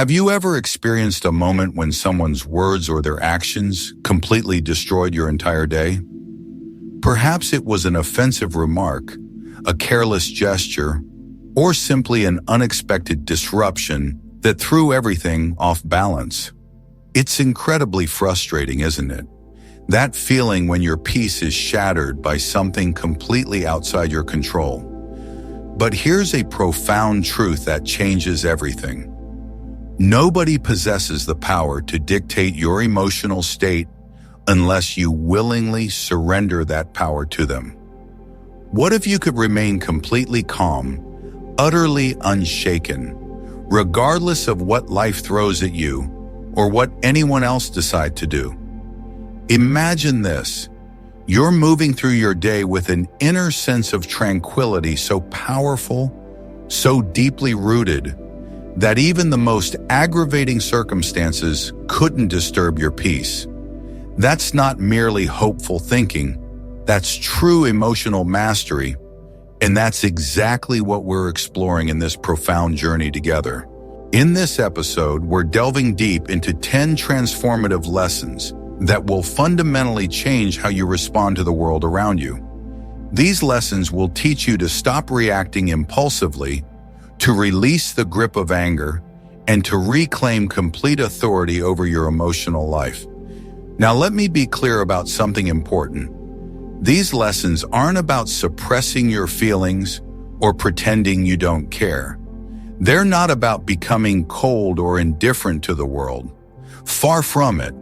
Have you ever experienced a moment when someone's words or their actions completely destroyed your entire day? Perhaps it was an offensive remark, a careless gesture, or simply an unexpected disruption that threw everything off balance. It's incredibly frustrating, isn't it? That feeling when your peace is shattered by something completely outside your control. But here's a profound truth that changes everything. Nobody possesses the power to dictate your emotional state unless you willingly surrender that power to them. What if you could remain completely calm, utterly unshaken, regardless of what life throws at you or what anyone else decides to do? Imagine this. You're moving through your day with an inner sense of tranquility so powerful, so deeply rooted, that even the most aggravating circumstances couldn't disturb your peace. That's not merely hopeful thinking. That's true emotional mastery, and that's exactly what we're exploring in this profound journey together. In this episode, we're delving deep into 10 transformative lessons that will fundamentally change how you respond to the world around you. These lessons will teach you to stop reacting impulsively, to release the grip of anger, and to reclaim complete authority over your emotional life. Now, let me be clear about something important. These lessons aren't about suppressing your feelings or pretending you don't care. They're not about becoming cold or indifferent to the world. Far from it.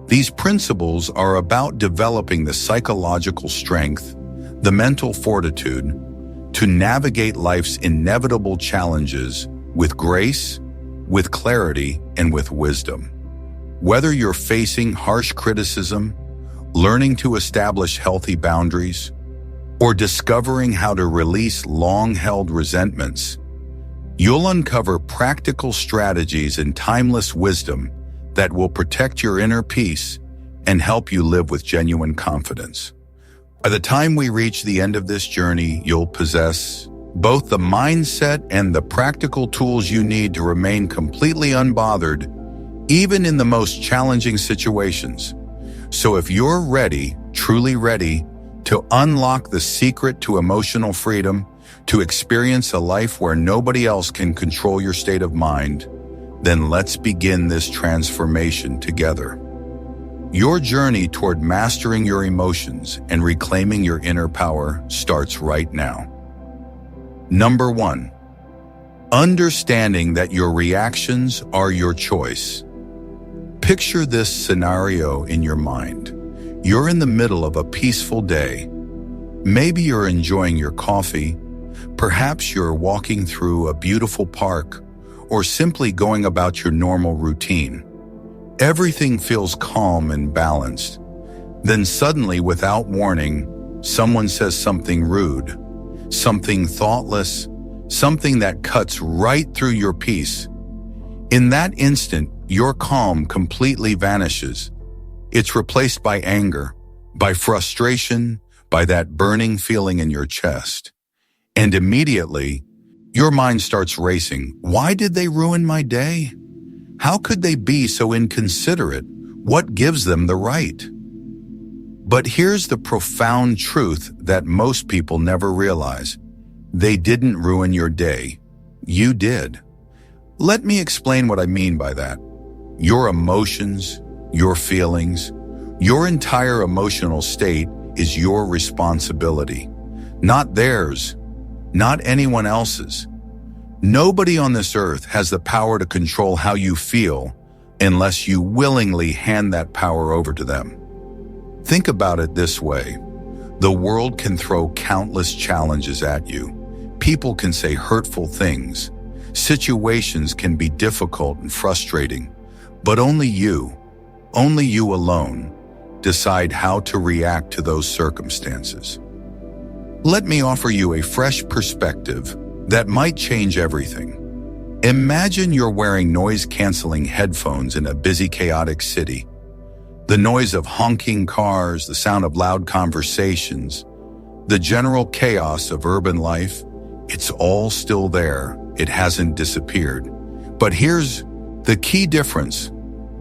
These principles are about developing the psychological strength, the mental fortitude, to navigate life's inevitable challenges with grace, with clarity, and with wisdom. Whether you're facing harsh criticism, learning to establish healthy boundaries, or discovering how to release long-held resentments, you'll uncover practical strategies and timeless wisdom that will protect your inner peace and help you live with genuine confidence. By the time we reach the end of this journey, you'll possess both the mindset and the practical tools you need to remain completely unbothered, even in the most challenging situations. So if you're ready, truly ready, to unlock the secret to emotional freedom, to experience a life where nobody else can control your state of mind, then let's begin this transformation together. Your journey toward mastering your emotions and reclaiming your inner power starts right now. Number 1, understanding that your reactions are your choice. Picture this scenario in your mind. You're in the middle of a peaceful day. Maybe you're enjoying your coffee. Perhaps you're walking through a beautiful park or simply going about your normal routine. Everything feels calm and balanced. Then suddenly, without warning, someone says something rude, something thoughtless, something that cuts right through your peace. In that instant, your calm completely vanishes. It's replaced by anger, by frustration, by that burning feeling in your chest. And immediately, your mind starts racing. Why did they ruin my day? How could they be so inconsiderate? What gives them the right? But here's the profound truth that most people never realize. They didn't ruin your day. You did. Let me explain what I mean by that. Your emotions, your feelings, your entire emotional state is your responsibility, not theirs, not anyone else's. Nobody on this earth has the power to control how you feel unless you willingly hand that power over to them. Think about it this way. The world can throw countless challenges at you. People can say hurtful things. Situations can be difficult and frustrating. But only you alone, decide how to react to those circumstances. Let me offer you a fresh perspective that might change everything. Imagine you're wearing noise-canceling headphones in a busy, chaotic city. The noise of honking cars, the sound of loud conversations, the general chaos of urban life, it's all still there. It hasn't disappeared. But here's The key difference: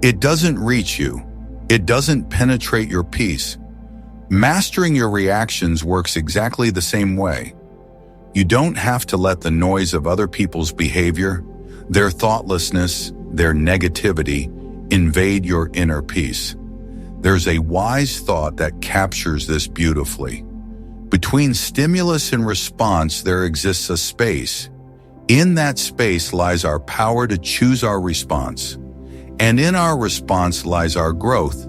it doesn't reach you. It doesn't penetrate your peace. Mastering your reactions works exactly the same way. You don't have to let the noise of other people's behavior, their thoughtlessness, their negativity, invade your inner peace. There's a wise thought that captures this beautifully. Between stimulus and response, there exists a space. In that space lies our power to choose our response. And in our response lies our growth,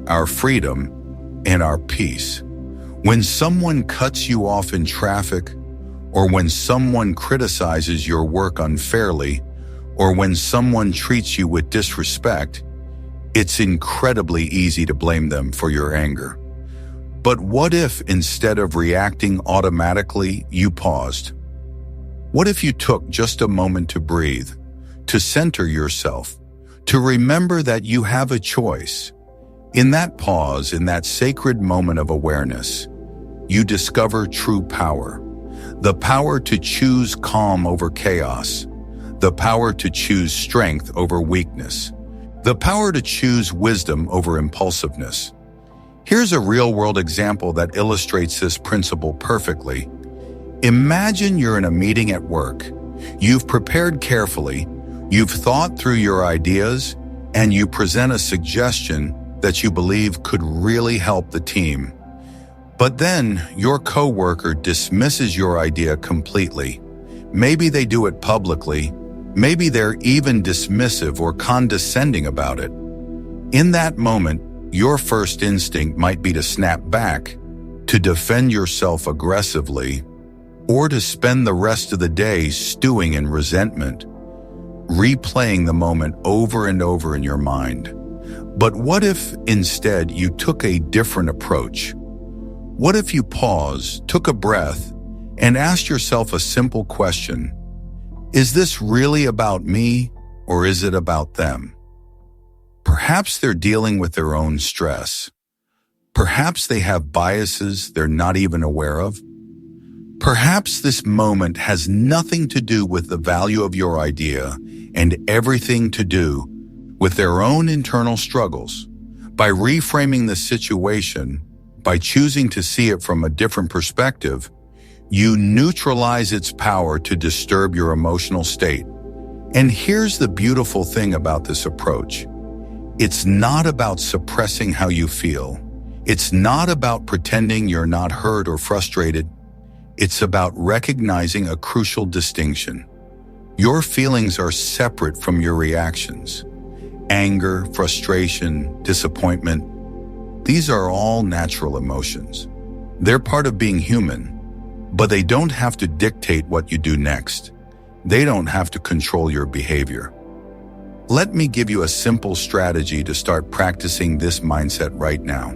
our freedom, and our peace. When someone cuts you off in traffic, or when someone criticizes your work unfairly, or when someone treats you with disrespect, it's incredibly easy to blame them for your anger. But what if, instead of reacting automatically, you paused? What if you took just a moment to breathe, to center yourself, to remember that you have a choice? In that pause, in that sacred moment of awareness, you discover true power. The power to choose calm over chaos. The power to choose strength over weakness. The power to choose wisdom over impulsiveness. Here's a real-world example that illustrates this principle perfectly. Imagine you're in a meeting at work. You've prepared carefully, you've thought through your ideas, and you present a suggestion that you believe could really help the team. But then your coworker dismisses your idea completely. Maybe they do it publicly. Maybe they're even dismissive or condescending about it. In that moment, your first instinct might be to snap back, to defend yourself aggressively, or to spend the rest of the day stewing in resentment, replaying the moment over and over in your mind. But what if instead you took a different approach? What if you paused, took a breath, and asked yourself a simple question? Is this really about me, or is it about them? Perhaps they're dealing with their own stress. Perhaps they have biases they're not even aware of. Perhaps this moment has nothing to do with the value of your idea and everything to do with their own internal struggles. By reframing the situation, by choosing to see it from a different perspective, you neutralize its power to disturb your emotional state. And here's the beautiful thing about this approach. It's not about suppressing how you feel. It's not about pretending you're not hurt or frustrated. It's about recognizing a crucial distinction. Your feelings are separate from your reactions. Anger, frustration, disappointment, these are all natural emotions. They're part of being human, but they don't have to dictate what you do next. They don't have to control your behavior. Let me give you a simple strategy to start practicing this mindset right now.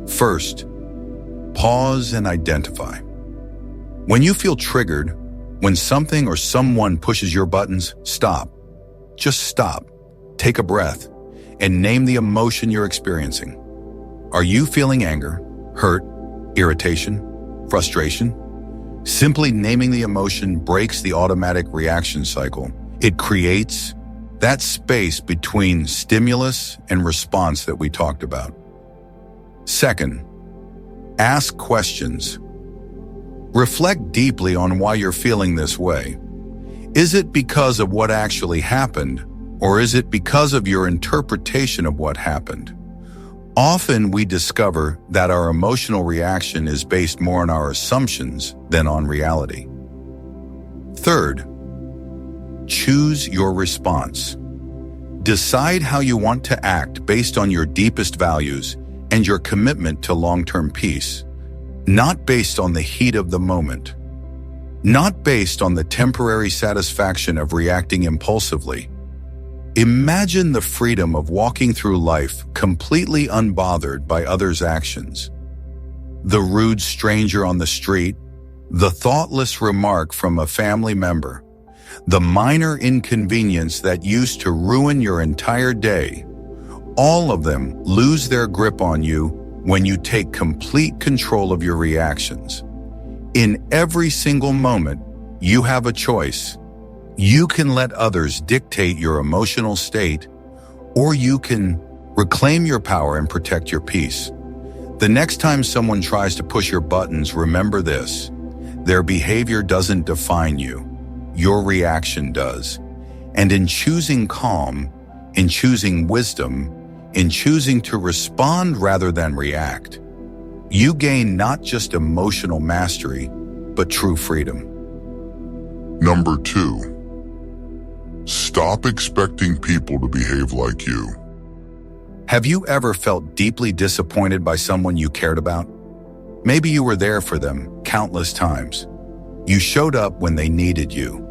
First, pause and identify. When you feel triggered, when something or someone pushes your buttons, stop. Just stop. Take a breath and name the emotion you're experiencing. Are you feeling anger, hurt, irritation, frustration? Simply naming the emotion breaks the automatic reaction cycle. It creates that space between stimulus and response that we talked about. Second, ask questions. Reflect deeply on why you're feeling this way. Is it because of what actually happened, or is it because of your interpretation of what happened? Often we discover that our emotional reaction is based more on our assumptions than on reality. Third, choose your response. Decide how you want to act based on your deepest values and your commitment to long-term peace, not based on the heat of the moment, not based on the temporary satisfaction of reacting impulsively. Imagine the freedom of walking through life completely unbothered by others' actions. The rude stranger on the street, the thoughtless remark from a family member, the minor inconvenience that used to ruin your entire day, all of them lose their grip on you when you take complete control of your reactions. In every single moment, you have a choice. You can let others dictate your emotional state, or you can reclaim your power and protect your peace. The next time someone tries to push your buttons, remember this: their behavior doesn't define you. Your reaction does. And in choosing calm, in choosing wisdom, in choosing to respond rather than react, you gain not just emotional mastery, but true freedom. Number 2, stop expecting people to behave like you. Have you ever felt deeply disappointed by someone you cared about? Maybe you were there for them countless times. You showed up when they needed you.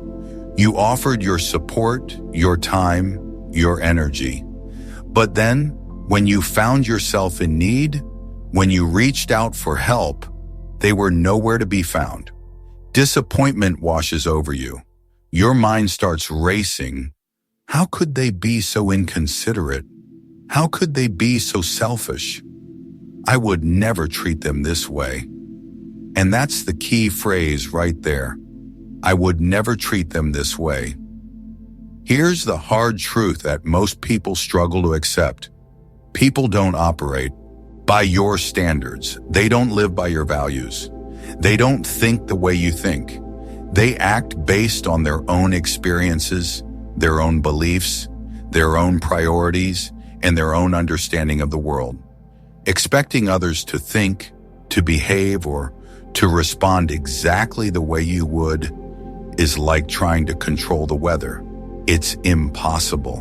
You offered your support, your time, your energy. But then, when you found yourself in need, when you reached out for help, they were nowhere to be found. Disappointment washes over you. Your mind starts racing. How could they be so inconsiderate? How could they be so selfish? I would never treat them this way. And that's the key phrase right there. I would never treat them this way. Here's the hard truth that most people struggle to accept. People don't operate by your standards. They don't live by your values. They don't think the way you think. They act based on their own experiences, their own beliefs, their own priorities, and their own understanding of the world. Expecting others to think, to behave, or to respond exactly the way you would is like trying to control the weather. It's impossible,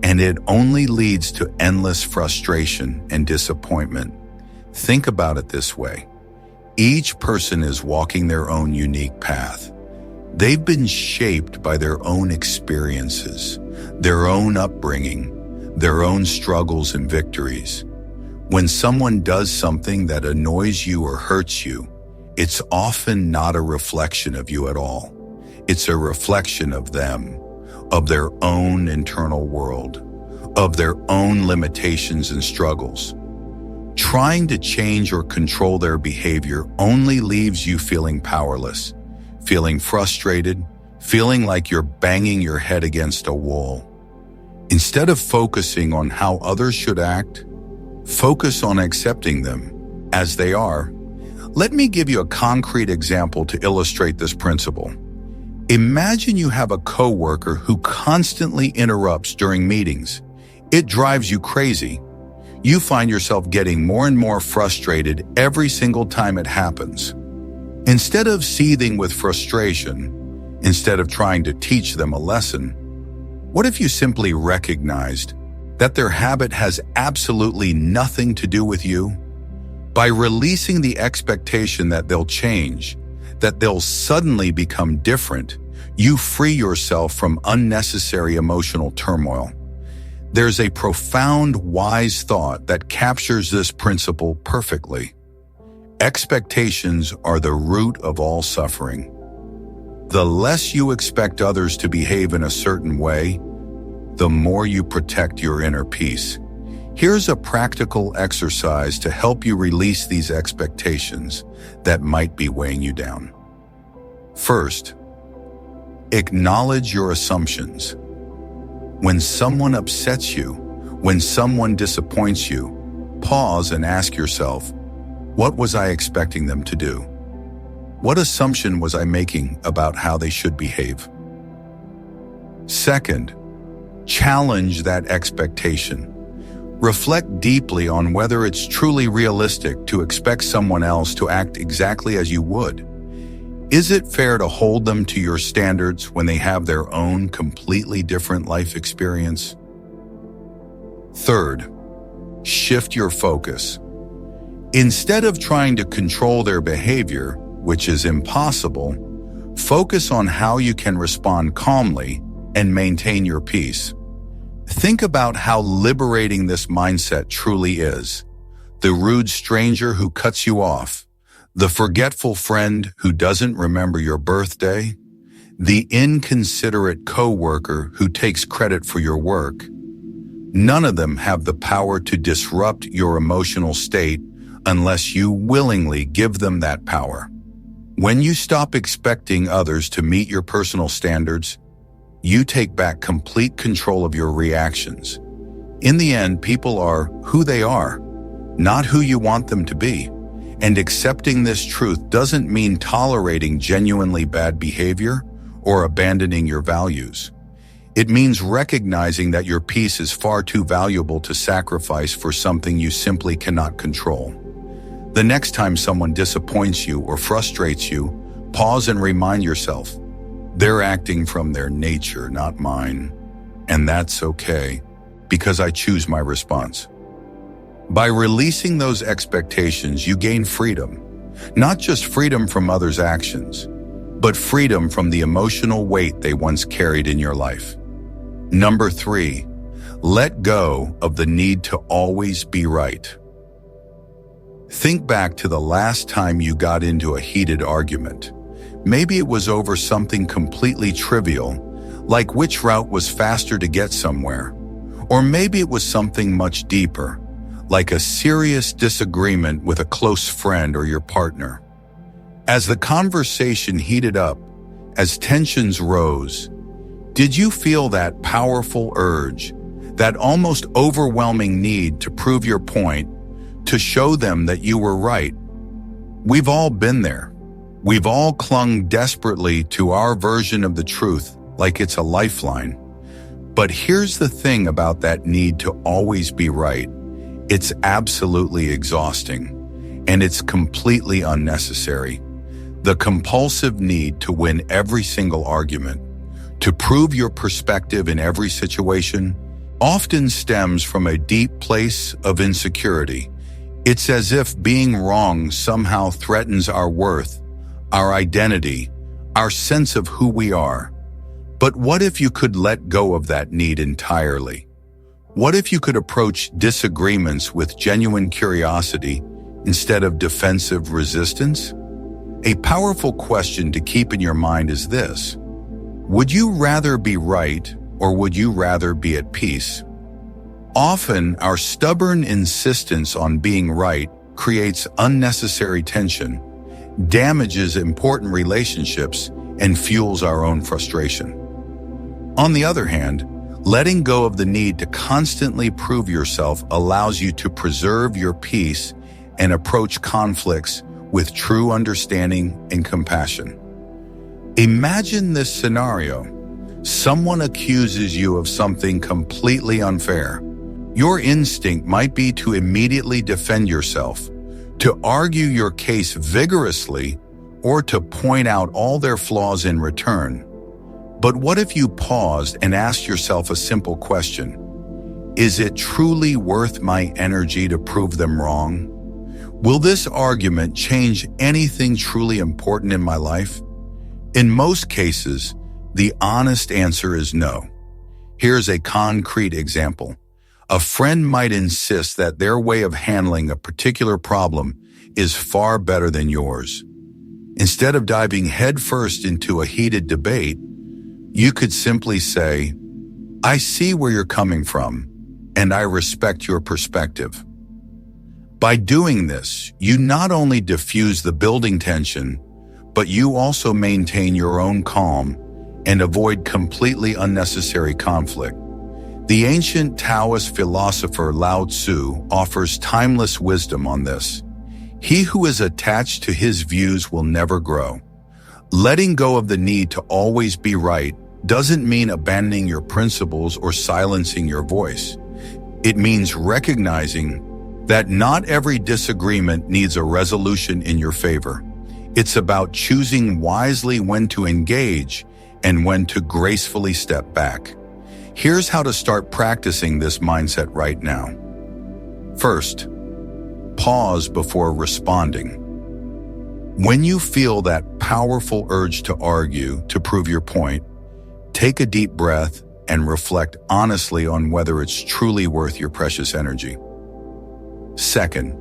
and it only leads to endless frustration and disappointment. Think about it this way. Each person is walking their own unique path. They've been shaped by their own experiences, their own upbringing, their own struggles and victories. When someone does something that annoys you or hurts you, it's often not a reflection of you at all. It's a reflection of them, of their own internal world, of their own limitations and struggles. Trying to change or control their behavior only leaves you feeling powerless, feeling frustrated, feeling like you're banging your head against a wall. Instead of focusing on how others should act, focus on accepting them as they are. Let me give you a concrete example to illustrate this principle. Imagine you have a coworker who constantly interrupts during meetings. It drives you crazy. You find yourself getting more and more frustrated every single time it happens. Instead of seething with frustration, instead of trying to teach them a lesson, what if you simply recognized that their habit has absolutely nothing to do with you? By releasing the expectation that they'll change, that they'll suddenly become different, you free yourself from unnecessary emotional turmoil. There's a profound, wise thought that captures this principle perfectly. Expectations are the root of all suffering. The less you expect others to behave in a certain way, the more you protect your inner peace. Here's a practical exercise to help you release these expectations that might be weighing you down. First, acknowledge your assumptions. When someone upsets you, when someone disappoints you, pause and ask yourself, what was I expecting them to do? What assumption was I making about how they should behave? Second, challenge that expectation. Reflect deeply on whether it's truly realistic to expect someone else to act exactly as you would. Is it fair to hold them to your standards when they have their own completely different life experience? Third, shift your focus. Instead of trying to control their behavior, which is impossible, focus on how you can respond calmly and maintain your peace. Think about how liberating this mindset truly is. The rude stranger who cuts you off, the forgetful friend who doesn't remember your birthday, the inconsiderate coworker who takes credit for your work. None of them have the power to disrupt your emotional state unless you willingly give them that power. When you stop expecting others to meet your personal standards, you take back complete control of your reactions. In the end, people are who they are, not who you want them to be. And accepting this truth doesn't mean tolerating genuinely bad behavior or abandoning your values. It means recognizing that your peace is far too valuable to sacrifice for something you simply cannot control. The next time someone disappoints you or frustrates you, pause and remind yourself, they're acting from their nature, not mine. And that's okay, because I choose my response. By releasing those expectations, you gain freedom. Not just freedom from others' actions, but freedom from the emotional weight they once carried in your life. Number 3, let go of the need to always be right. Think back to the last time you got into a heated argument. Maybe it was over something completely trivial, like which route was faster to get somewhere. Or maybe it was something much deeper, like a serious disagreement with a close friend or your partner. As the conversation heated up, as tensions rose, did you feel that powerful urge, that almost overwhelming need to prove your point, to show them that you were right? We've all been there. We've all clung desperately to our version of the truth, like it's a lifeline. But here's the thing about that need to always be right. It's absolutely exhausting, and it's completely unnecessary. The compulsive need to win every single argument, to prove your perspective in every situation, often stems from a deep place of insecurity. It's as if being wrong somehow threatens our worth, our identity, our sense of who we are. But what if you could let go of that need entirely? What if you could approach disagreements with genuine curiosity instead of defensive resistance? A powerful question to keep in your mind is this: would you rather be right, or would you rather be at peace? Often, our stubborn insistence on being right creates unnecessary tension, damages important relationships, and fuels our own frustration. On the other hand, letting go of the need to constantly prove yourself allows you to preserve your peace and approach conflicts with true understanding and compassion. Imagine this scenario. Someone accuses you of something completely unfair. Your instinct might be to immediately defend yourself, to argue your case vigorously, or to point out all their flaws in return. But what if you paused and asked yourself a simple question? Is it truly worth my energy to prove them wrong? Will this argument change anything truly important in my life? In most cases, the honest answer is no. Here's a concrete example. A friend might insist that their way of handling a particular problem is far better than yours. Instead of diving headfirst into a heated debate, you could simply say, I see where you're coming from, and I respect your perspective. By doing this, you not only diffuse the building tension, but you also maintain your own calm and avoid completely unnecessary conflict. The ancient Taoist philosopher Lao Tzu offers timeless wisdom on this. He who is attached to his views will never grow. Letting go of the need to always be right doesn't mean abandoning your principles or silencing your voice. It means recognizing that not every disagreement needs a resolution in your favor. It's about choosing wisely when to engage and when to gracefully step back. Here's how to start practicing this mindset right now. First, pause before responding. When you feel that powerful urge to argue, to prove your point, take a deep breath and reflect honestly on whether it's truly worth your precious energy. Second,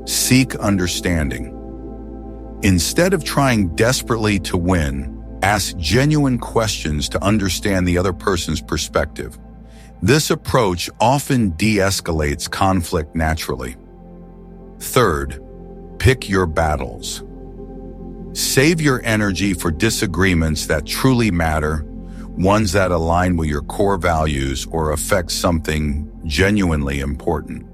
seek understanding. Instead of trying desperately to win, ask genuine questions to understand the other person's perspective. This approach often de-escalates conflict naturally. Third, pick your battles. Save your energy for disagreements that truly matter, ones that align with your core values or affect something genuinely important.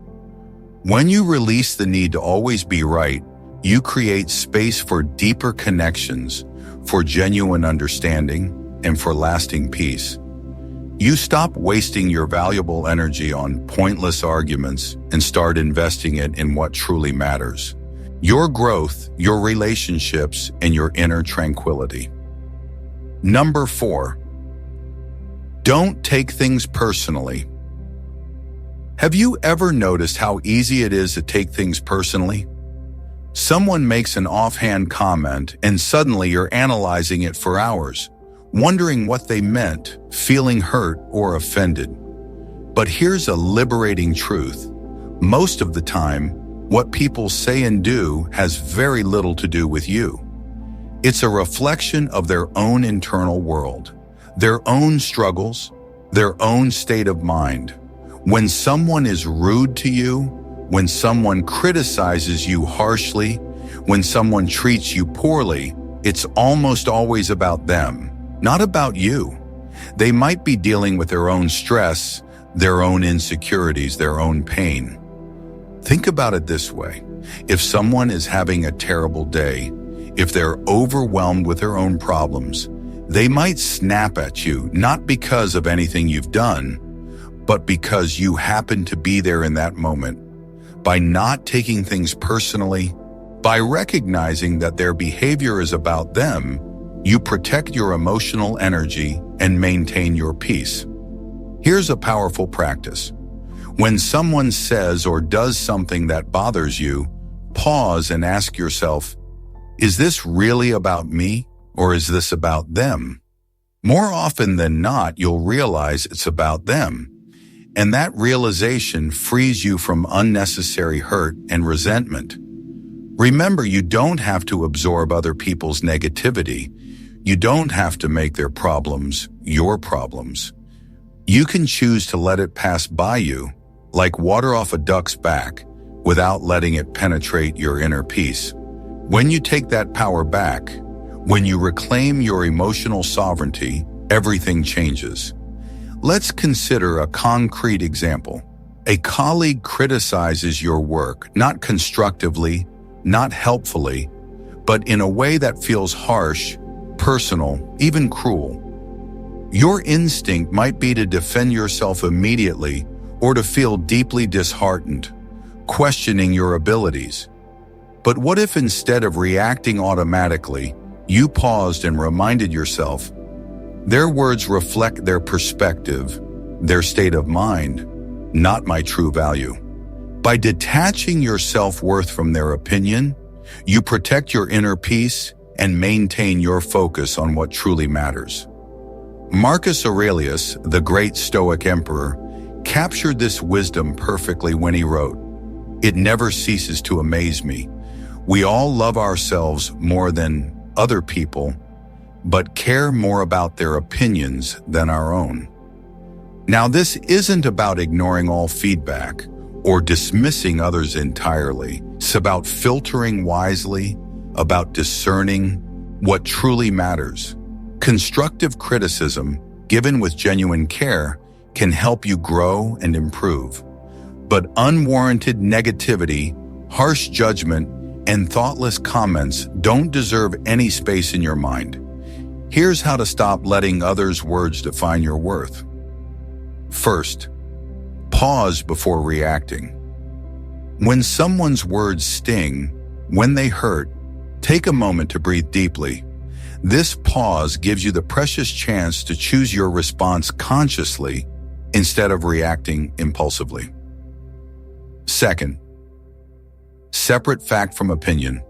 When you release the need to always be right, you create space for deeper connections, for genuine understanding, and for lasting peace. You stop wasting your valuable energy on pointless arguments and start investing it in what truly matters: your growth, your relationships, and your inner tranquility. Number 4, don't take things personally. Have you ever noticed how easy it is to take things personally? Someone makes an offhand comment and suddenly you're analyzing it for hours, wondering what they meant, feeling hurt or offended. But here's a liberating truth. Most of the time, what people say and do has very little to do with you. It's a reflection of their own internal world, their own struggles, their own state of mind. When someone is rude to you, when someone criticizes you harshly, when someone treats you poorly, it's almost always about them, not about you. They might be dealing with their own stress, their own insecurities, their own pain. Think about it this way. If someone is having a terrible day, if they're overwhelmed with their own problems, they might snap at you, not because of anything you've done, but because you happen to be there in that moment. By not taking things personally, by recognizing that their behavior is about them, you protect your emotional energy and maintain your peace. Here's a powerful practice. When someone says or does something that bothers you, pause and ask yourself, is this really about me or is this about them? More often than not, you'll realize it's about them. And that realization frees you from unnecessary hurt and resentment. Remember, you don't have to absorb other people's negativity. You don't have to make their problems your problems. You can choose to let it pass by you, like water off a duck's back, without letting it penetrate your inner peace. When you take that power back, when you reclaim your emotional sovereignty, everything changes. Let's consider a concrete example. A colleague criticizes your work, not constructively, not helpfully, but in a way that feels harsh, personal, even cruel. Your instinct might be to defend yourself immediately or to feel deeply disheartened, questioning your abilities. But what if instead of reacting automatically, you paused and reminded yourself, their words reflect their perspective, their state of mind, not my true value. By detaching your self-worth from their opinion, you protect your inner peace and maintain your focus on what truly matters. Marcus Aurelius, the great Stoic emperor, captured this wisdom perfectly when he wrote, "It never ceases to amaze me. We all love ourselves more than other people, but care more about their opinions than our own." Now, this isn't about ignoring all feedback or dismissing others entirely. It's about filtering wisely, about discerning what truly matters. Constructive criticism, given with genuine care, can help you grow and improve. But unwarranted negativity, harsh judgment, and thoughtless comments don't deserve any space in your mind. Here's how to stop letting others' words define your worth. First, pause before reacting. When someone's words sting, when they hurt, take a moment to breathe deeply. This pause gives you the precious chance to choose your response consciously instead of reacting impulsively. Second, separate fact from opinion.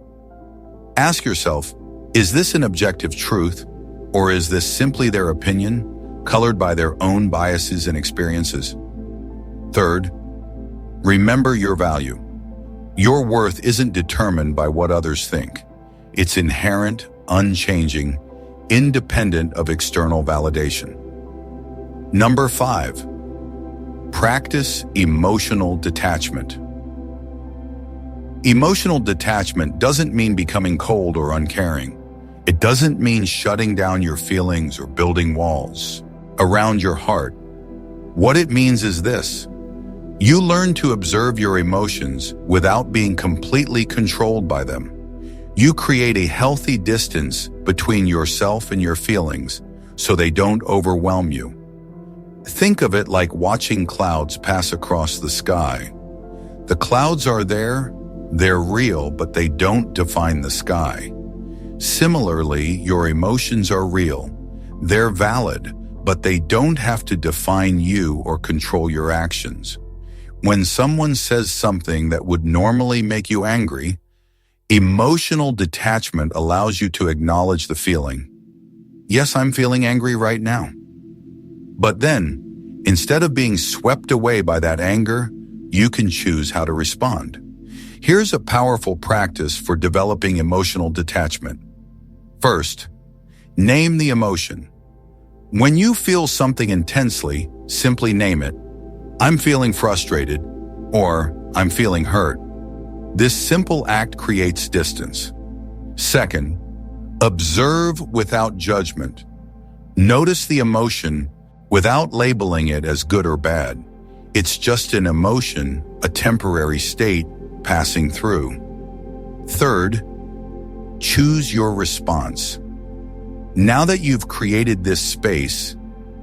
Ask yourself, is this an objective truth, or is this simply their opinion, colored by their own biases and experiences? Third, remember your value. Your worth isn't determined by what others think. It's inherent, unchanging, independent of external validation. Number 5, practice emotional detachment. Emotional detachment doesn't mean becoming cold or uncaring. It doesn't mean shutting down your feelings or building walls around your heart. What it means is this: you learn to observe your emotions without being completely controlled by them. You create a healthy distance between yourself and your feelings so they don't overwhelm you. Think of it like watching clouds pass across the sky. The clouds are there, they're real, but they don't define the sky. Similarly, your emotions are real. They're valid, but they don't have to define you or control your actions. When someone says something that would normally make you angry, emotional detachment allows you to acknowledge the feeling. Yes, I'm feeling angry right now. But then, instead of being swept away by that anger, you can choose how to respond. Here's a powerful practice for developing emotional detachment. First, name the emotion. When you feel something intensely, simply name it. I'm feeling frustrated, or I'm feeling hurt. This simple act creates distance. Second, observe without judgment. Notice the emotion without labeling it as good or bad. It's just an emotion, a temporary state passing through. Third, choose your response. Now that you've created this space,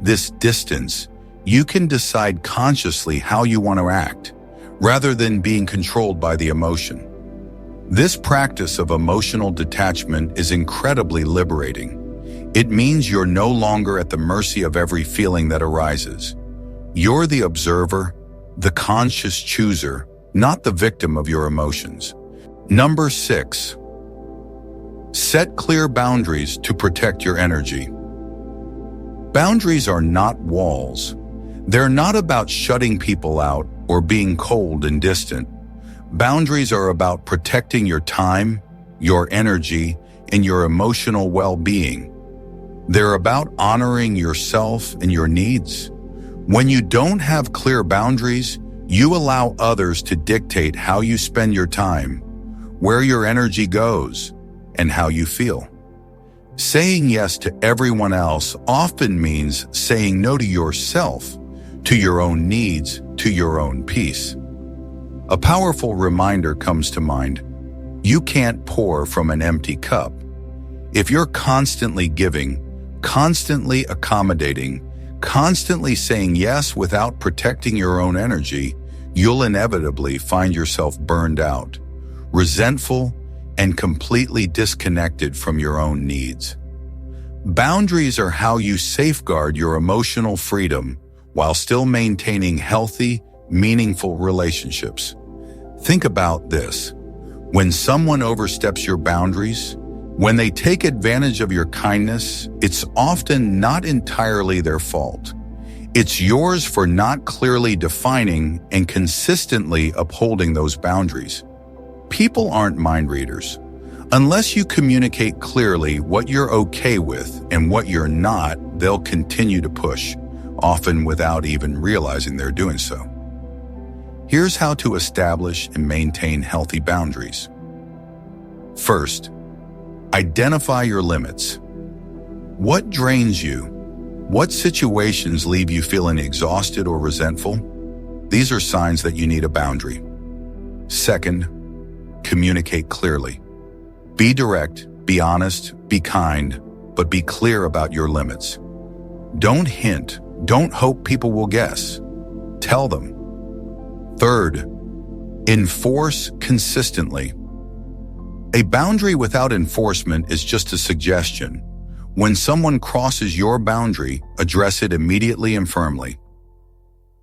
this distance, you can decide consciously how you want to act, rather than being controlled by the emotion. This practice of emotional detachment is incredibly liberating. It means you're no longer at the mercy of every feeling that arises. You're the observer, the conscious chooser, not the victim of your emotions. Number 6. Set clear boundaries to protect your energy. Boundaries are not walls. They're not about shutting people out or being cold and distant. Boundaries are about protecting your time, your energy, and your emotional well-being. They're about honoring yourself and your needs. When you don't have clear boundaries, you allow others to dictate how you spend your time, where your energy goes, and how you feel. Saying yes to everyone else often means saying no to yourself, to your own needs, to your own peace. A powerful reminder comes to mind. You can't pour from an empty cup. If you're constantly giving, constantly accommodating, constantly saying yes without protecting your own energy, you'll inevitably find yourself burned out, resentful, and completely disconnected from your own needs. Boundaries are how you safeguard your emotional freedom while still maintaining healthy, meaningful relationships. Think about this. When someone oversteps your boundaries, when they take advantage of your kindness, it's often not entirely their fault. It's yours for not clearly defining and consistently upholding those boundaries. People aren't mind readers. Unless you communicate clearly what you're okay with and what you're not, they'll continue to push, often without even realizing they're doing so. Here's how to establish and maintain healthy boundaries. First, identify your limits. What drains you? What situations leave you feeling exhausted or resentful? These are signs that you need a boundary. Second, communicate clearly. Be direct, be honest, be kind, but be clear about your limits. Don't hint, don't hope people will guess. Tell them. Third, enforce consistently. A boundary without enforcement is just a suggestion. When someone crosses your boundary, address it immediately and firmly.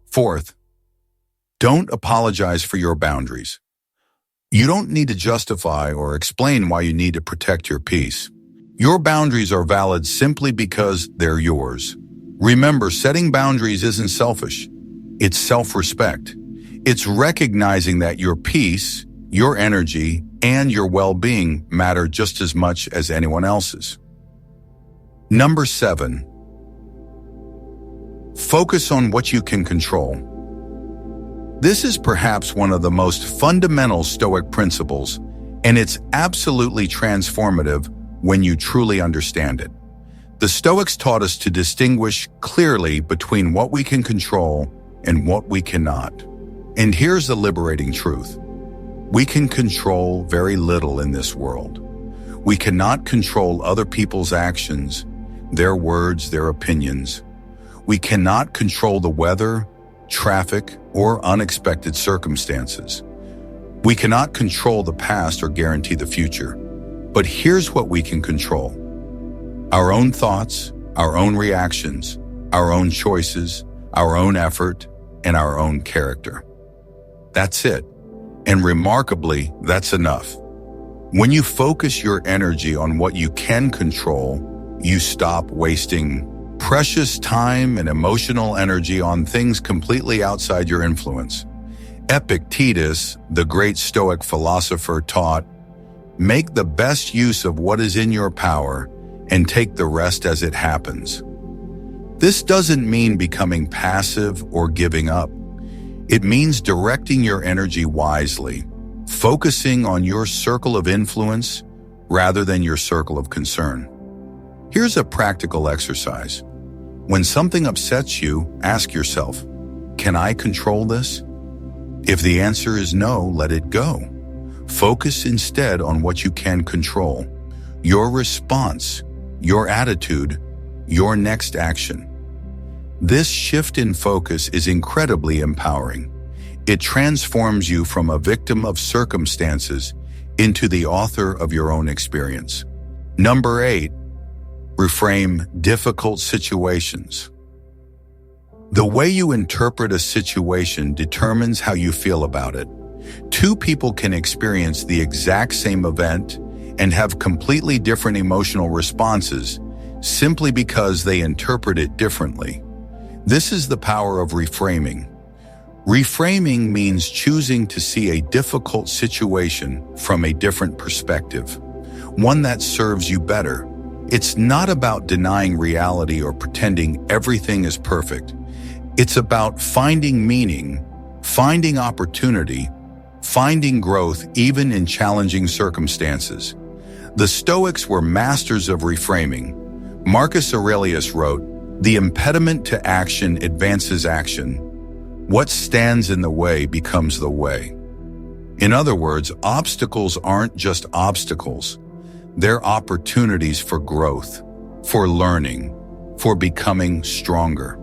Fourth, don't apologize for your boundaries. You don't need to justify or explain why you need to protect your peace. Your boundaries are valid simply because they're yours. Remember, setting boundaries isn't selfish. It's self-respect. It's recognizing that your peace, your energy, and your well-being matter just as much as anyone else's. Number 7. Focus on what you can control. This is perhaps one of the most fundamental Stoic principles, and it's absolutely transformative when you truly understand it. The Stoics taught us to distinguish clearly between what we can control and what we cannot. And here's the liberating truth. We can control very little in this world. We cannot control other people's actions, their words, their opinions. We cannot control the weather, traffic, or unexpected circumstances. We cannot control the past or guarantee the future. But here's what we can control: our own thoughts, our own reactions, our own choices, our own effort, and our own character. That's it. And remarkably, that's enough. When you focus your energy on what you can control, you stop wasting precious time and emotional energy on things completely outside your influence. Epictetus, the great Stoic philosopher, taught, "Make the best use of what is in your power and take the rest as it happens." This doesn't mean becoming passive or giving up. It means directing your energy wisely, focusing on your circle of influence rather than your circle of concern. Here's a practical exercise. When something upsets you, ask yourself, can I control this? If the answer is no, let it go. Focus instead on what you can control: your response, your attitude, your next action. This shift in focus is incredibly empowering. It transforms you from a victim of circumstances into the author of your own experience. Number 8, reframe difficult situations. The way you interpret a situation determines how you feel about it. Two people can experience the exact same event and have completely different emotional responses simply because they interpret it differently. This is the power of reframing. Reframing means choosing to see a difficult situation from a different perspective, one that serves you better. It's not about denying reality or pretending everything is perfect. It's about finding meaning, finding opportunity, finding growth even in challenging circumstances. The Stoics were masters of reframing. Marcus Aurelius wrote, "The impediment to action advances action. What stands in the way becomes the way." In other words, obstacles aren't just obstacles. They're opportunities for growth, for learning, for becoming stronger.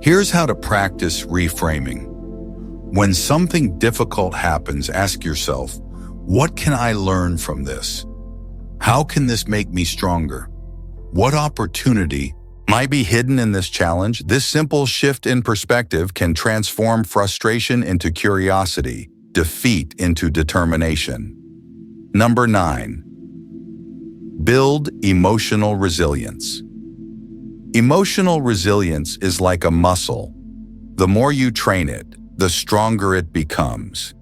Here's how to practice reframing. When something difficult happens, ask yourself, what can I learn from this? How can this make me stronger? What opportunity might be hidden in this challenge? This simple shift in perspective can transform frustration into curiosity, defeat into determination. Number 9, build emotional resilience. Emotional resilience is like a muscle. The more you train it, the stronger it becomes.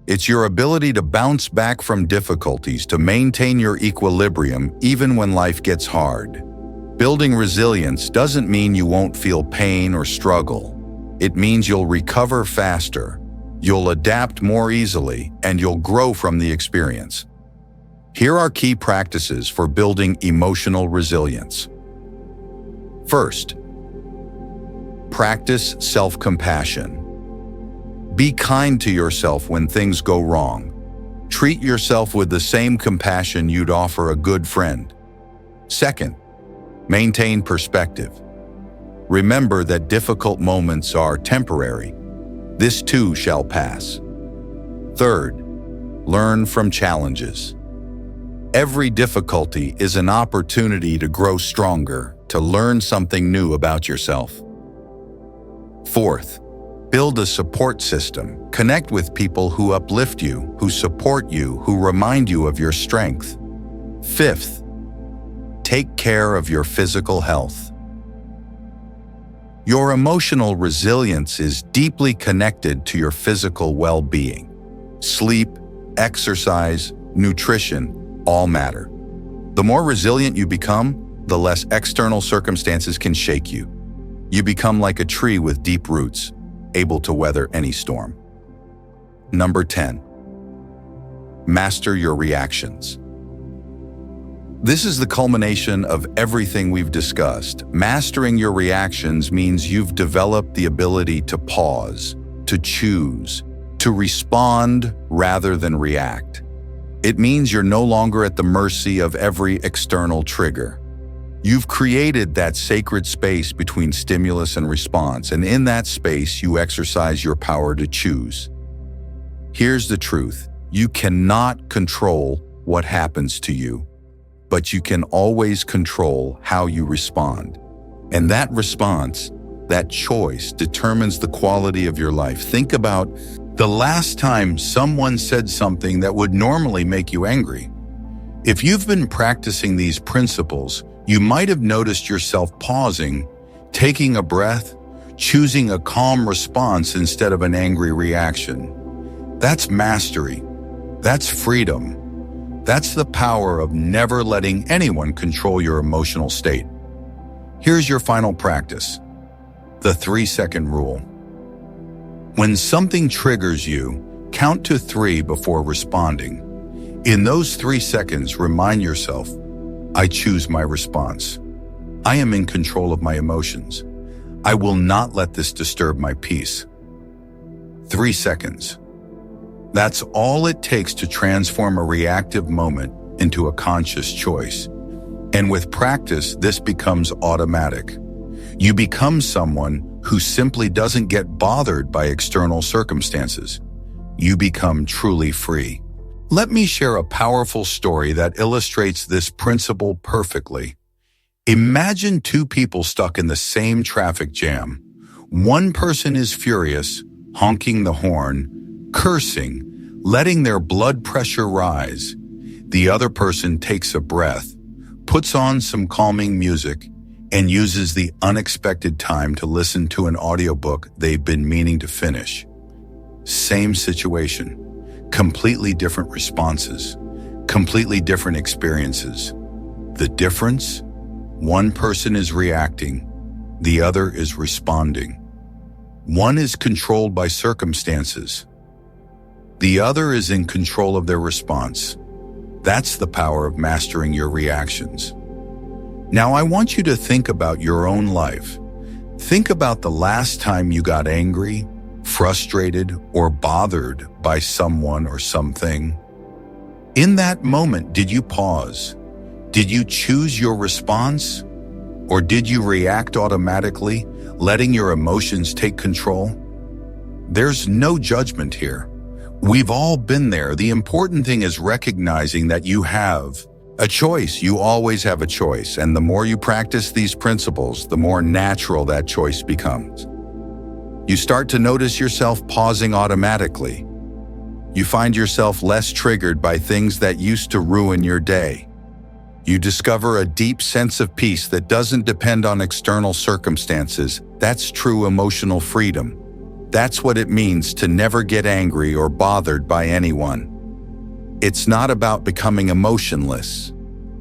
It's your ability to bounce back from difficulties, to maintain your equilibrium even when life gets hard. Building resilience doesn't mean you won't feel pain or struggle. It means you'll recover faster, you'll adapt more easily, and you'll grow from the experience. Here are key practices for building emotional resilience. First, practice self-compassion. Be kind to yourself when things go wrong. Treat yourself with the same compassion you'd offer a good friend. Second, maintain perspective. Remember that difficult moments are temporary. This too shall pass. Third, learn from challenges. Every difficulty is an opportunity to grow stronger, to learn something new about yourself. Fourth, build a support system. Connect with people who uplift you, who support you, who remind you of your strength. Fifth, take care of your physical health. Your emotional resilience is deeply connected to your physical well-being. Sleep, exercise, nutrition, all matter. The more resilient you become, the less external circumstances can shake you. You become like a tree with deep roots, able to weather any storm. Number 10, master your reactions. This is the culmination of everything we've discussed. Mastering your reactions means you've developed the ability to pause, to choose, to respond rather than react. It means you're no longer at the mercy of every external trigger. You've created that sacred space between stimulus and response, and in that space, you exercise your power to choose. Here's the truth. You cannot control what happens to you, but you can always control how you respond. And that response, that choice, determines the quality of your life. Think about the last time someone said something that would normally make you angry. If you've been practicing these principles, you might have noticed yourself pausing, taking a breath, choosing a calm response instead of an angry reaction. That's mastery. That's freedom. That's the power of never letting anyone control your emotional state. Here's your final practice. The 3-second rule. When something triggers you, count to 3 before responding. In those 3 seconds, remind yourself, I choose my response. I am in control of my emotions. I will not let this disturb my peace. 3 seconds. That's all it takes to transform a reactive moment into a conscious choice. And with practice, this becomes automatic. You become someone who simply doesn't get bothered by external circumstances. You become truly free. Let me share a powerful story that illustrates this principle perfectly. Imagine 2 people stuck in the same traffic jam. One person is furious, honking the horn, cursing, letting their blood pressure rise. The other person takes a breath, puts on some calming music, and uses the unexpected time to listen to an audiobook they've been meaning to finish. Same situation, completely different responses, completely different experiences. The difference? One person is reacting, the other is responding. One is controlled by circumstances. The other is in control of their response. That's the power of mastering your reactions. Now I want you to think about your own life. Think about the last time you got angry, frustrated, or bothered by someone or something. In that moment, did you pause? Did you choose your response? Or did you react automatically, letting your emotions take control? There's no judgment here. We've all been there. The important thing is recognizing that you have a choice. You always have a choice. And the more you practice these principles, the more natural that choice becomes. You start to notice yourself pausing automatically. You find yourself less triggered by things that used to ruin your day. You discover a deep sense of peace that doesn't depend on external circumstances. That's true emotional freedom. That's what it means to never get angry or bothered by anyone. It's not about becoming emotionless.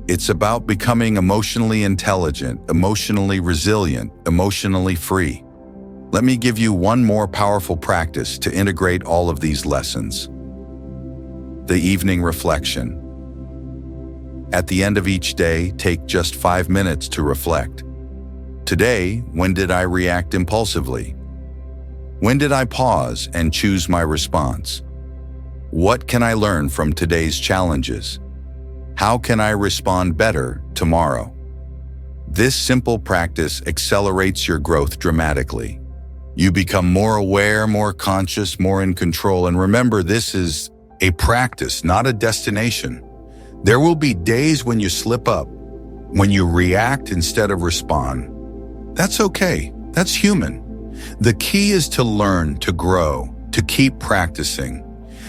It's about becoming emotionally intelligent, emotionally resilient, emotionally free. Let me give you one more powerful practice to integrate all of these lessons. The evening reflection. At the end of each day, take just 5 minutes to reflect. Today, when did I react impulsively? When did I pause and choose my response? What can I learn from today's challenges? How can I respond better tomorrow? This simple practice accelerates your growth dramatically. You become more aware, more conscious, more in control, and remember, this is a practice, not a destination. There will be days when you slip up, when you react instead of respond. That's okay. That's human. The key is to learn, to grow, to keep practicing.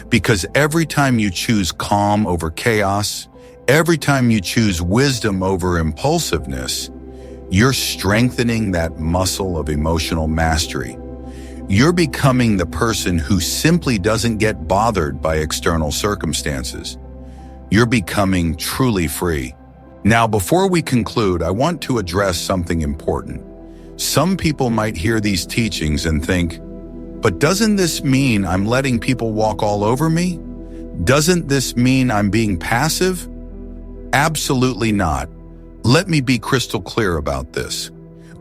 Because every time you choose calm over chaos, every time you choose wisdom over impulsiveness, you're strengthening that muscle of emotional mastery. You're becoming the person who simply doesn't get bothered by external circumstances. You're becoming truly free. Now, before we conclude, I want to address something important. Some people might hear these teachings and think, but doesn't this mean I'm letting people walk all over me? Doesn't this mean I'm being passive? Absolutely not. Let me be crystal clear about this.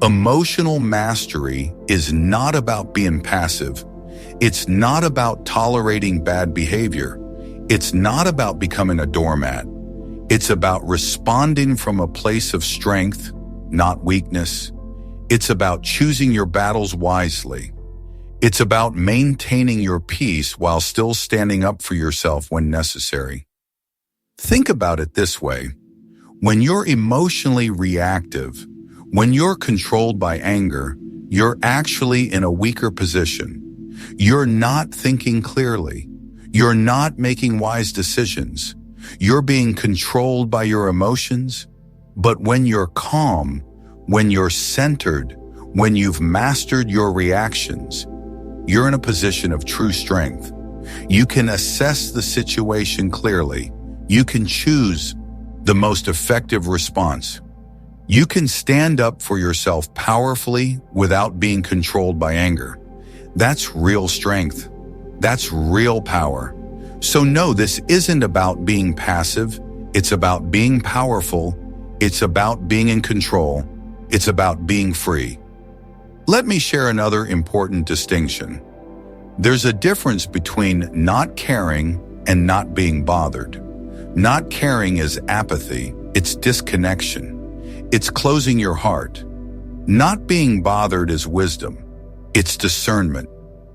Emotional mastery is not about being passive. It's not about tolerating bad behavior. It's not about becoming a doormat. It's about responding from a place of strength, not weakness. It's about choosing your battles wisely. It's about maintaining your peace while still standing up for yourself when necessary. Think about it this way. When you're emotionally reactive, when you're controlled by anger, you're actually in a weaker position. You're not thinking clearly. You're not making wise decisions. You're being controlled by your emotions. But when you're calm, when you're centered, when you've mastered your reactions, you're in a position of true strength. You can assess the situation clearly. You can choose the most effective response. You can stand up for yourself powerfully without being controlled by anger. That's real strength. That's real power. So no, this isn't about being passive. It's about being powerful. It's about being in control. It's about being free. Let me share another important distinction. There's a difference between not caring and not being bothered. Not caring is apathy. It's disconnection. It's closing your heart. Not being bothered is wisdom. It's discernment.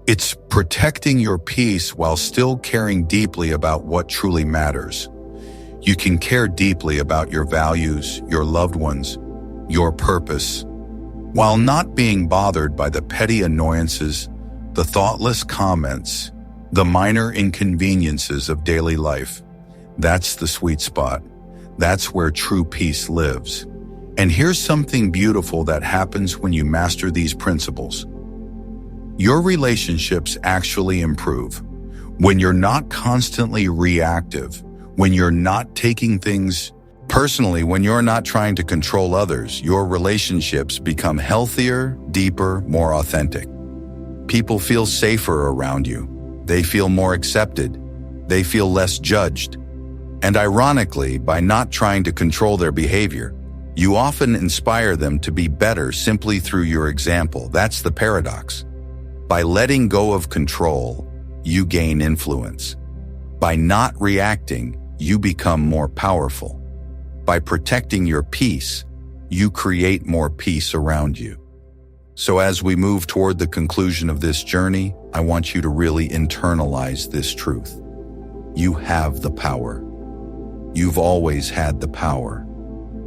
It's protecting your peace while still caring deeply about what truly matters. You can care deeply about your values, your loved ones, your purpose, while not being bothered by the petty annoyances, the thoughtless comments, the minor inconveniences of daily life. That's the sweet spot. That's where true peace lives. And here's something beautiful that happens when you master these principles. Your relationships actually improve. When you're not constantly reactive, when you're not taking things personally, when you're not trying to control others, your relationships become healthier, deeper, more authentic. People feel safer around you. They feel more accepted. They feel less judged. And ironically, by not trying to control their behavior, you often inspire them to be better simply through your example. That's the paradox. By letting go of control, you gain influence. By not reacting, you become more powerful. By protecting your peace, you create more peace around you. So as we move toward the conclusion of this journey, I want you to really internalize this truth. You have the power. You've always had the power.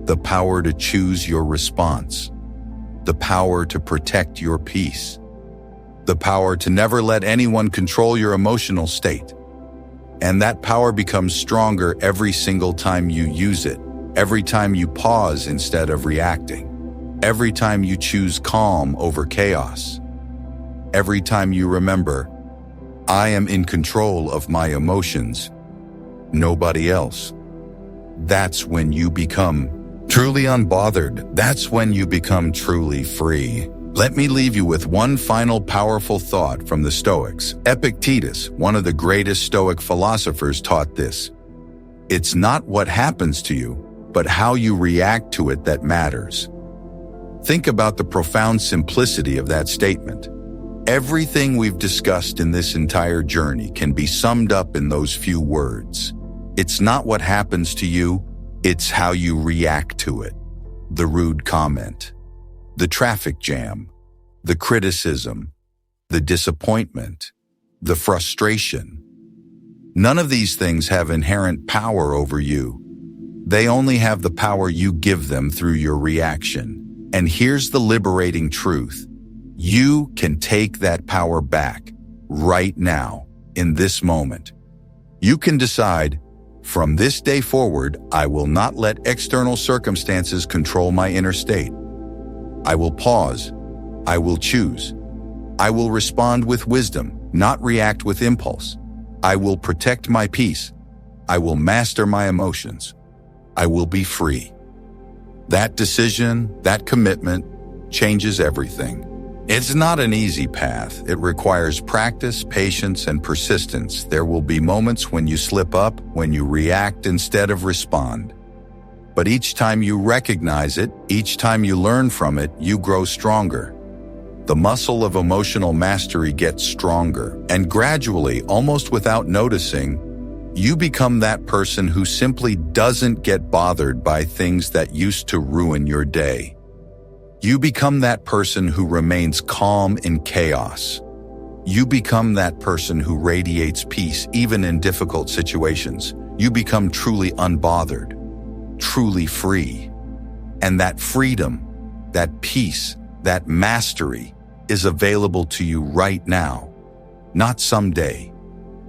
The power to choose your response. The power to protect your peace. The power to never let anyone control your emotional state. And that power becomes stronger every single time you use it, every time you pause instead of reacting, every time you choose calm over chaos, every time you remember, I am in control of my emotions, nobody else. That's when you become truly unbothered. That's when you become truly free. Let me leave you with one final powerful thought from the Stoics. Epictetus, one of the greatest Stoic philosophers, taught this. It's not what happens to you, but how you react to it that matters. Think about the profound simplicity of that statement. Everything we've discussed in this entire journey can be summed up in those few words. It's not what happens to you, it's how you react to it. The rude comment, the traffic jam, the criticism, the disappointment, the frustration. None of these things have inherent power over you. They only have the power you give them through your reaction. And here's the liberating truth. You can take that power back right now, in this moment. You can decide, from this day forward, I will not let external circumstances control my inner state. I will pause. I will choose. I will respond with wisdom, not react with impulse. I will protect my peace. I will master my emotions. I will be free. That decision, that commitment, changes everything. It's not an easy path. It requires practice, patience, and persistence. There will be moments when you slip up, when you react instead of respond. But each time you recognize it, each time you learn from it, you grow stronger. The muscle of emotional mastery gets stronger, and gradually, almost without noticing, you become that person who simply doesn't get bothered by things that used to ruin your day. You become that person who remains calm in chaos. You become that person who radiates peace even in difficult situations. You become truly unbothered, truly free. And that freedom, that peace, that mastery is available to you right now, not someday,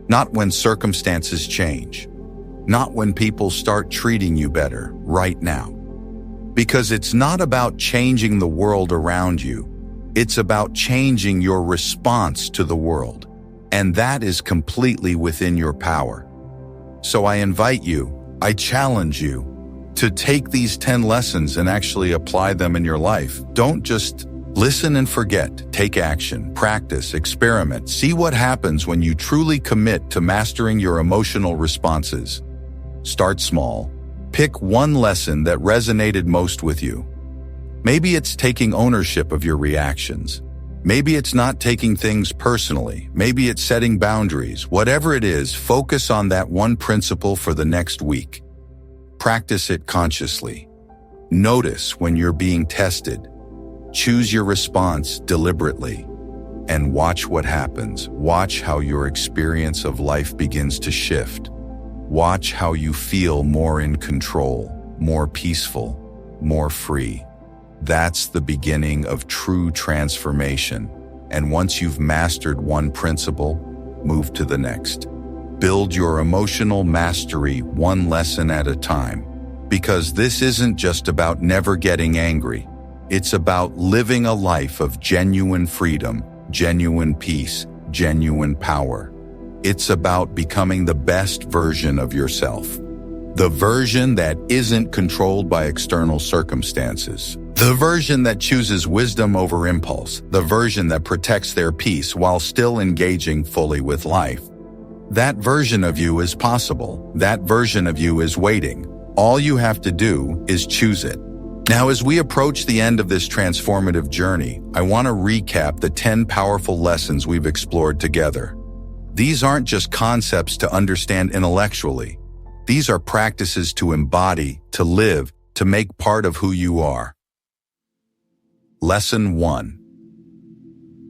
not when circumstances change, not when people start treating you better, right now. Because it's not about changing the world around you, it's about changing your response to the world, and that is completely within your power. So I invite you, I challenge you, to take these 10 lessons and actually apply them in your life. Don't just listen and forget. Take action, practice, experiment. See what happens when you truly commit to mastering your emotional responses. Start small. Pick one lesson that resonated most with you. Maybe it's taking ownership of your reactions. Maybe it's not taking things personally. Maybe it's setting boundaries. Whatever it is, focus on that one principle for the next week. Practice it consciously. Notice when you're being tested. Choose your response deliberately. And watch what happens. Watch how your experience of life begins to shift. Watch how you feel more in control, more peaceful, more free. That's the beginning of true transformation. And once you've mastered one principle, move to the next. Build your emotional mastery one lesson at a time. Because this isn't just about never getting angry. It's about living a life of genuine freedom, genuine peace, genuine power. It's about becoming the best version of yourself. The version that isn't controlled by external circumstances. The version that chooses wisdom over impulse. The version that protects their peace while still engaging fully with life. That version of you is possible. That version of you is waiting. All you have to do is choose it. Now, as we approach the end of this transformative journey, I want to recap the 10 powerful lessons we've explored together. These aren't just concepts to understand intellectually. These are practices to embody, to live, to make part of who you are. Lesson 1.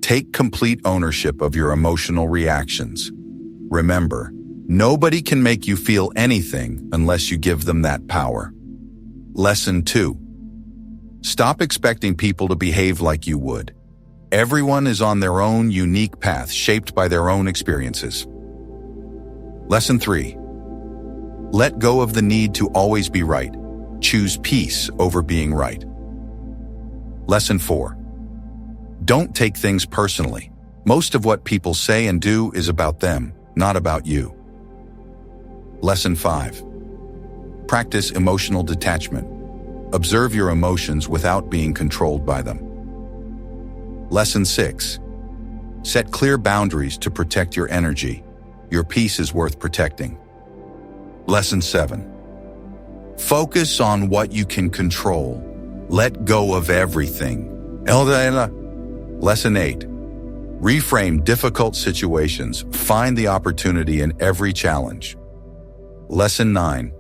Take complete ownership of your emotional reactions. Remember, nobody can make you feel anything unless you give them that power. Lesson 2. Stop expecting people to behave like you would. Everyone is on their own unique path shaped by their own experiences. Lesson 3. Let go of the need to always be right. Choose peace over being right. Lesson 4. Don't take things personally. Most of what people say and do is about them, not about you. Lesson 5. Practice emotional detachment. Observe your emotions without being controlled by them. Lesson 6. Set clear boundaries to protect your energy. Your peace is worth protecting. Lesson 7. Focus on what you can control. Let go of everything. Lesson 8. Reframe difficult situations. Find the opportunity in every challenge. Lesson 9.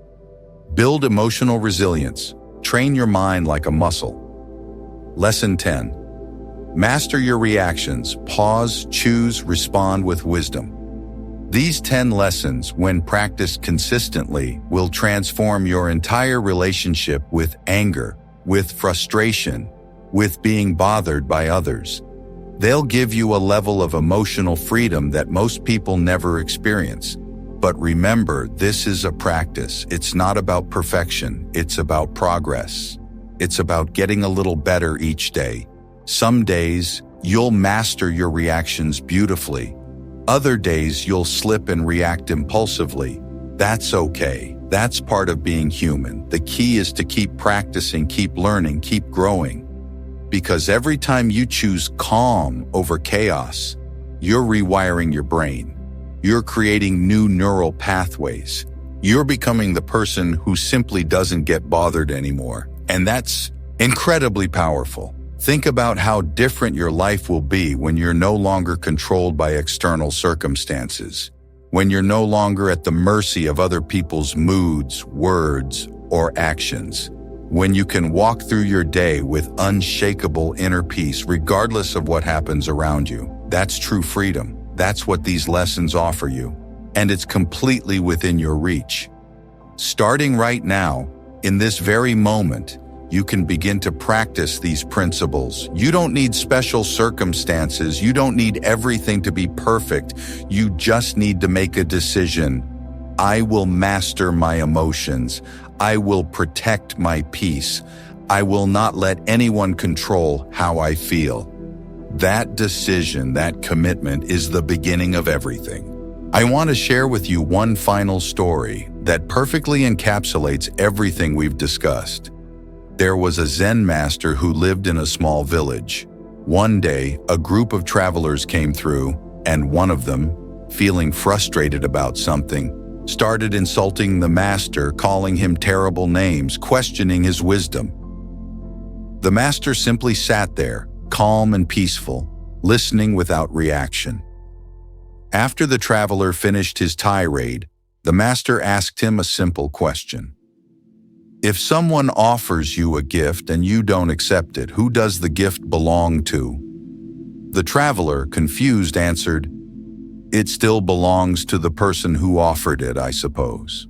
Build emotional resilience. Train your mind like a muscle. Lesson 10. Master your reactions. Pause, choose, respond with wisdom. These 10 lessons, when practiced consistently, will transform your entire relationship with anger, with frustration, with being bothered by others. They'll give you a level of emotional freedom that most people never experience. But remember, this is a practice. It's not about perfection. It's about progress. It's about getting a little better each day. Some days, you'll master your reactions beautifully. Other days, you'll slip and react impulsively. That's okay. That's part of being human. The key is to keep practicing, keep learning, keep growing. Because every time you choose calm over chaos, you're rewiring your brain. You're creating new neural pathways. You're becoming the person who simply doesn't get bothered anymore. And that's incredibly powerful. Think about how different your life will be when you're no longer controlled by external circumstances, when you're no longer at the mercy of other people's moods, words, or actions, when you can walk through your day with unshakable inner peace regardless of what happens around you. That's true freedom. That's what these lessons offer you. And it's completely within your reach. Starting right now, in this very moment, you can begin to practice these principles. You don't need special circumstances. You don't need everything to be perfect. You just need to make a decision. I will master my emotions. I will protect my peace. I will not let anyone control how I feel. That decision, that commitment is the beginning of everything. I want to share with you one final story that perfectly encapsulates everything we've discussed. There was a Zen master who lived in a small village. One day, a group of travelers came through, and one of them, feeling frustrated about something, started insulting the master, calling him terrible names, questioning his wisdom. The master simply sat there, calm and peaceful, listening without reaction. After the traveler finished his tirade, the master asked him a simple question. If someone offers you a gift and you don't accept it, who does the gift belong to? The traveler, confused, answered, "It still belongs to the person who offered it, I suppose."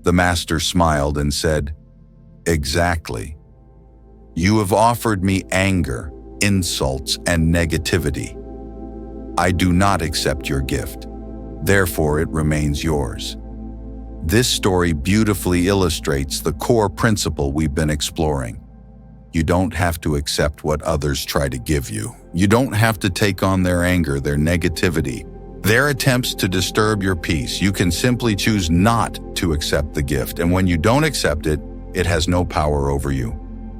The master smiled and said, "Exactly. You have offered me anger, insults, and negativity. I do not accept your gift. Therefore, it remains yours." This story beautifully illustrates the core principle we've been exploring. You don't have to accept what others try to give you. You don't have to take on their anger, their negativity, their attempts to disturb your peace. You can simply choose not to accept the gift, and when you don't accept it, it has no power over you.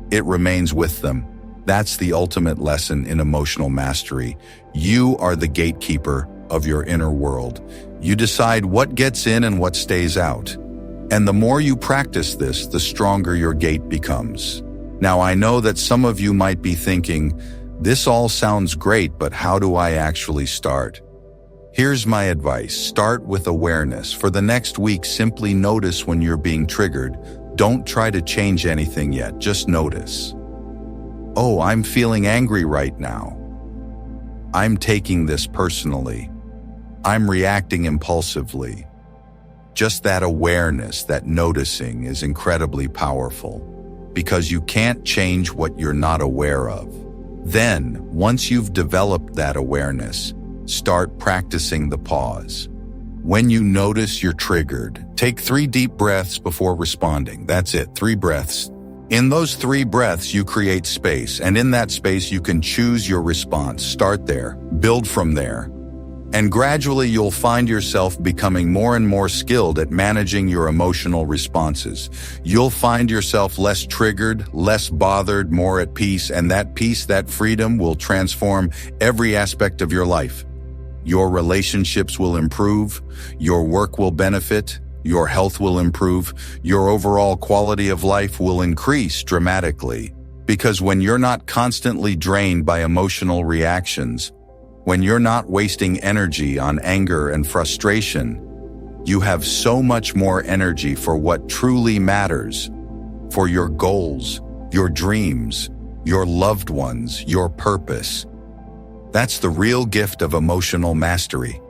It remains with them. That's the ultimate lesson in emotional mastery. You are the gatekeeper of your inner world. You decide what gets in and what stays out. And the more you practice this, the stronger your gate becomes. Now, I know that some of you might be thinking, this all sounds great, but how do I actually start? Here's my advice. Start with awareness. For the next week, simply notice when you're being triggered. Don't try to change anything yet, just notice. Oh, I'm feeling angry right now. I'm taking this personally. I'm reacting impulsively. Just that awareness, that noticing is incredibly powerful because you can't change what you're not aware of. Then, once you've developed that awareness, start practicing the pause. When you notice you're triggered, take 3 deep breaths before responding. That's it, 3 breaths. In those 3 breaths, you create space, and in that space, you can choose your response. Start there, build from there. And gradually you'll find yourself becoming more and more skilled at managing your emotional responses. You'll find yourself less triggered, less bothered, more at peace, and that peace, that freedom will transform every aspect of your life. Your relationships will improve, your work will benefit, your health will improve, your overall quality of life will increase dramatically. Because when you're not constantly drained by emotional reactions, when you're not wasting energy on anger and frustration, you have so much more energy for what truly matters, for your goals, your dreams, your loved ones, your purpose. That's the real gift of emotional mastery.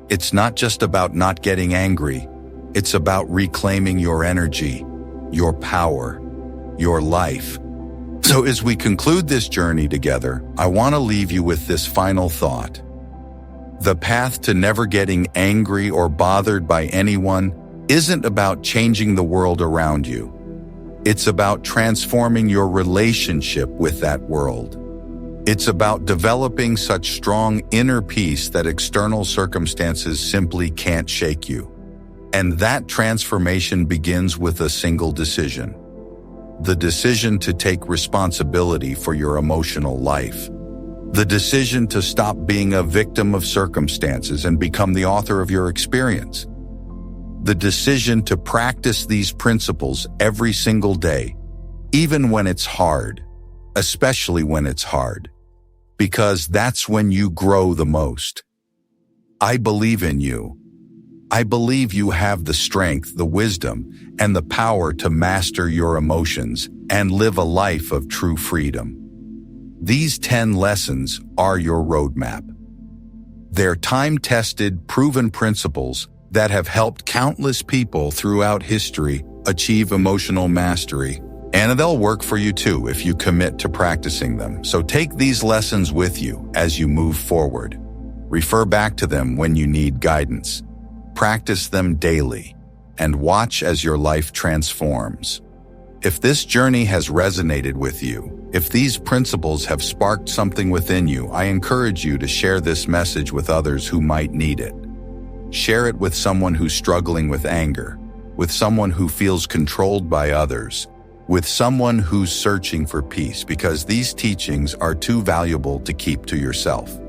It's not just about not getting angry. It's about reclaiming your energy, your power, your life. So as we conclude this journey together, I want to leave you with this final thought. The path to never getting angry or bothered by anyone isn't about changing the world around you. It's about transforming your relationship with that world. It's about developing such strong inner peace that external circumstances simply can't shake you. And that transformation begins with a single decision. The decision to take responsibility for your emotional life. The decision to stop being a victim of circumstances and become the author of your experience. The decision to practice these principles every single day, even when it's hard, especially when it's hard, because that's when you grow the most. I believe in you. I believe you have the strength, the wisdom, and the power to master your emotions and live a life of true freedom. These 10 lessons are your roadmap. They're time-tested, proven principles that have helped countless people throughout history achieve emotional mastery, and they'll work for you too if you commit to practicing them. So take these lessons with you as you move forward. Refer back to them when you need guidance. Practice them daily, and watch as your life transforms. If this journey has resonated with you, if these principles have sparked something within you, I encourage you to share this message with others who might need it. Share it with someone who's struggling with anger, with someone who feels controlled by others, with someone who's searching for peace, because these teachings are too valuable to keep to yourself.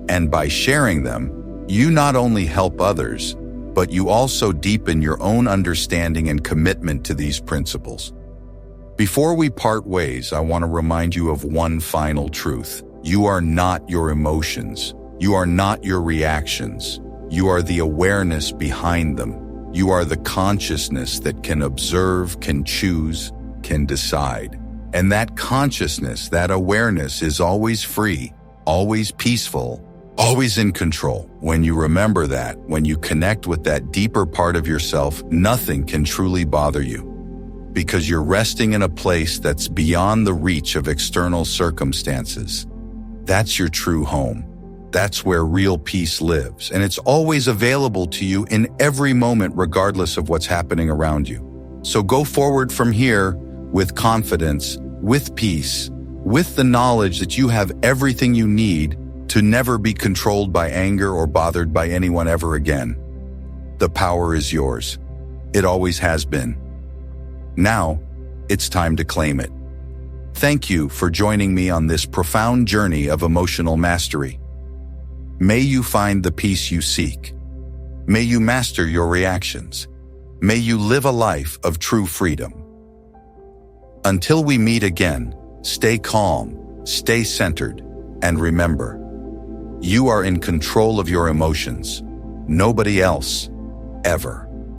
And by sharing them, you not only help others, but you also deepen your own understanding and commitment to these principles. Before we part ways, I want to remind you of one final truth. You are not your emotions. You are not your reactions. You are the awareness behind them. You are the consciousness that can observe, can choose, can decide. And that consciousness, that awareness is always free, always peaceful, always in control. When you remember that, when you connect with that deeper part of yourself, nothing can truly bother you, because you're resting in a place that's beyond the reach of external circumstances. That's your true home. That's where real peace lives, and it's always available to you in every moment, regardless of what's happening around you. So go forward from here with confidence, with peace, with the knowledge that you have everything you need to never be controlled by anger or bothered by anyone ever again. The power is yours. It always has been. Now, it's time to claim it. Thank you for joining me on this profound journey of emotional mastery. May you find the peace you seek. May you master your reactions. May you live a life of true freedom. Until we meet again, stay calm, stay centered, and remember, you are in control of your emotions. Nobody else, ever.